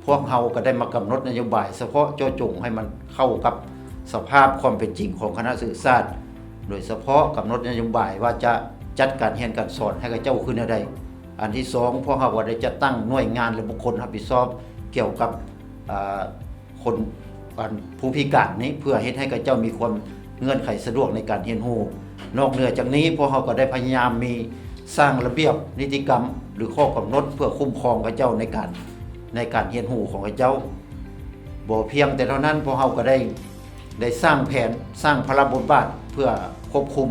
พวกเราก็ได้มากำหนดนโยบายเฉพาะเจาะจงให้มันเข้ากับสภาพความเป็นจริงของคณะศึกษาโดยเฉพาะกำหนดนโยบายว่าจะจัดการเรียนการสอนให้กับเจ้าขึ้นได้อันที่2พวกเราก็ได้จัดตั้งหน่วยงานและบุคคลรับผิดชอบเกี่ยวกับคนผู้พิการนี้เพื่อให้กับเจ้ามีความเงื่อนไขสะดวกในการเรียนรู้นอกเหนือจากนี้พวกเราก็ได้พยายามมีสร้างระเบียบนิติกรรมหรือข้อกำหนดเพื่อคุ้มครองกับเจ้าในการเรียนรู้ของกับเจ้าบ่เพียงแต่เท่านั้นพวกเราก็ได้สร้างแผนสร้างพระบทบาทเพื่อควบคุม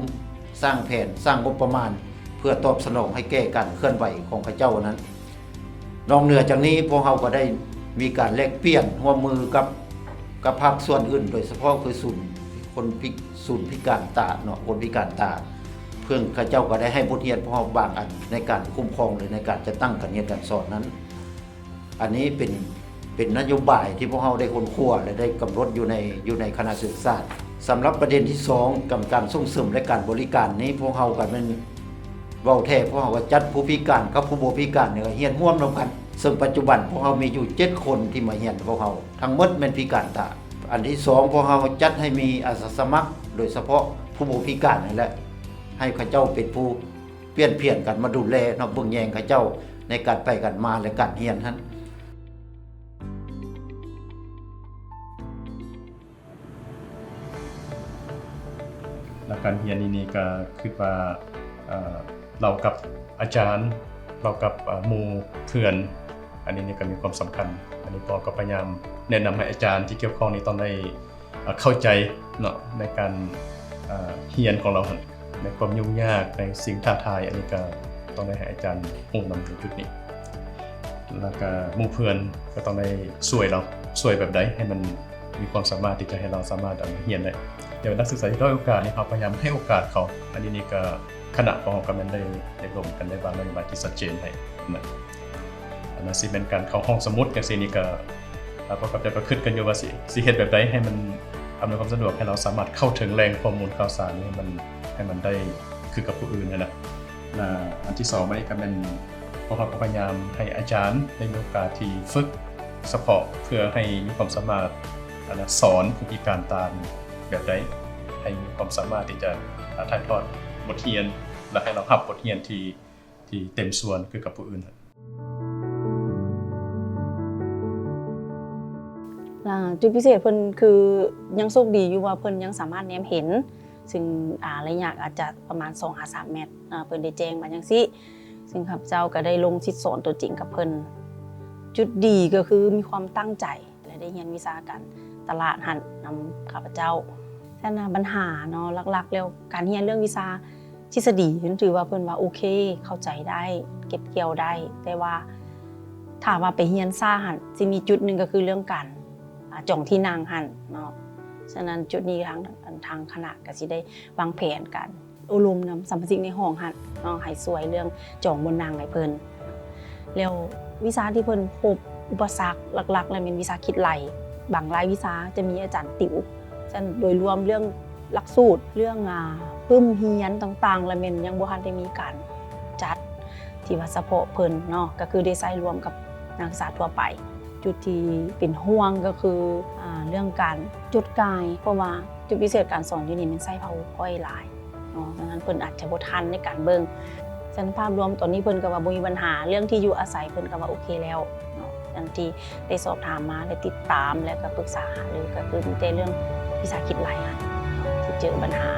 สร้างแผนสร้างงบประมาณเพื่อตอบสนองให้แก้การเคลื่อนไหวของข้าเจ้านั้นนอกเหนือจากนี้พวกเราก็ได้มีการแลกเปลี่ยนร่วมมือกับภาคส่วนอื่นโดยเฉพาะคือศูนย์พิการตาเนาะคนพิการตาเพื่อข้าเจ้าก็ได้ให้บทเรียนพวกเราบางอันในการคุ้มครองหรือในการจะตั้งการเรียนการสอนนั้นอันนี้เป็นนโยบายที่พวกเราได้ค้นคว้าและได้กำหนดอยู่ในคณะศึกษาสำหรับประเด็นที่2กับการส่งเสริมและการบริการนี้พวกเราก็เป็นเว้าแท้พวกเราก็จัดผู้พิการกับผู้บ่พิการเนี่ยเรียนร่วมกันซึ่งปัจจุบันพวกเรามีอยู่7คนที่มาเรียนพวกเราทั้งหมดเป็นพิการตาอันที่2พวกเราจัดให้มีอาสาสมัครโดยเฉพาะผู้บ่พิการนี่แหละให้เขาเจ้าเป็นผู้เปลี่ยนเพียนกันมาดูแลเนาะเบิ่งแยงเขาเจ้าในการไปกันมาและการเรียนนั้นและการเรียนนี่ก็คือว่าเรากับอาจารย์เรากับหมู่เพื่อนอันนี้ก็มีความสำคัญอันนี้ก็พยายามแนะนำให้อาจารย์ที่เกี่ยวข้องนี้ต้องได้เข้าใจเนาะในการเรียนของเราในความยุ่งยากในสิ่งท้าทายอันนี้ก็ต้องได้ให้อาจารย์มุ่งนำถึงจุดนี้แล้วก็หมู่เพื่อนก็ต้องได้ช่วยแบบใดให้มันมีความสามารถที่จะให้เราสามารถเรียนได้เดี๋ยวนักศึกษาที่ด้อยโอกาสนี่ครับพยายามให้โอกาสเขาอันนี้ก็คณะของเราก็มันได้ร่วมกันได้วางนโยบายที่ชัดเจนให้นะอันนั้นสิเป็นการเข้าห้องสมุดอย่างนี้ก็พวกกับจะก็คิดกันอยู่ว่าสิเฮ็ดแบบใดให้มันอำนวยความสะดวกให้เราสามารถเข้าถึงแหล่งข้อมูลข่าวสารนี้ให้มันได้คือกับผู้อื่นนั่นแหละอันที่2มันก็เป็นพวกเราพยายามให้อาจารย์ได้มีโอกาสที่ฝึกเฉพาะเพื่อให้มีความสามารถสอนผู้พิการตาแบบใดให้มีความสามารถที่จะถ่ายทอดบทเรียนและให้เรารับบทเรียนที่เต็มส่วนคือกับผู้อื่นจุดพิเศษเพิ่นคือยังโชคดีอยู่ว่าเพิ่นยังสามารถแนมเห็นซึ่งระยะอาจจะประมาณ 2-3 เมตรเพิ่นได้แจ้งมาจังซี่ซึ่งข้าพเจ้าก็ได้ลงชิดสอนตัวจริงกับเพิ่นจุดดีก็คือมีความตั้งใจและได้เรียนวิชาการตลาดหันนำข้าพเจ้าแต่ปัญหาเนาะหลักๆแล้วการเรียนเรื่องวิชาทฤษฎีเพิ่นถือว่าเพิ่นว่าโอเคเข้าใจได้เก็บเกี่ยวได้แต่ว่าถ้าว่าไปเรียนซ่าหันสิมีจุดนึงก็คือเรื่องการจ่องที่นางหันเนาะฉะนั้นจุดนี้ทางคณะก็สิได้วางแผนกันอบรมนำสัมภาระในห้องหันเนาะให้สวยเรื่องจ่องบนนางให้เพิ่นแล้ววิชาที่เพิ่นพบอุปสรรคหลักๆแล้วเป็นวิชาคิดไหลบางรายวิชาจะมีอาจารย์ติ๋วฉะนั้นโดยรวมเรื่องหลักสูตรเรื่องปึ้มเฮียนต่างๆแล้วมันยังบ่ทันได้มีการจัดที่ว่าเฉพาะเพิ่นเนาะก็คือได้ใช้รวมกับนักศึกษาทั่วไปจุดที่เป็นห่วงก็คือเรื่องการจุดกายเพราะว่าจุดพิเศษการสอนอยู่นี่มันใช้ PowerPoint หลายเนาะดังนั้นเพิ่นอาจจะบ่ทันในการเบิ่งฉะนั้นภาพรวมตอนนี้เพิ่นก็ว่าบ่มีปัญหาเรื่องที่อยู่อาศัยเพิ่นก็ว่าโอเคแล้วเนาะดังที่ได้สอบถามมาได้ติดตามแล้วก็ปรึกษาหารือก็คือมีแต่เรื่องวิชาคิดหลายที่เจอปัญหา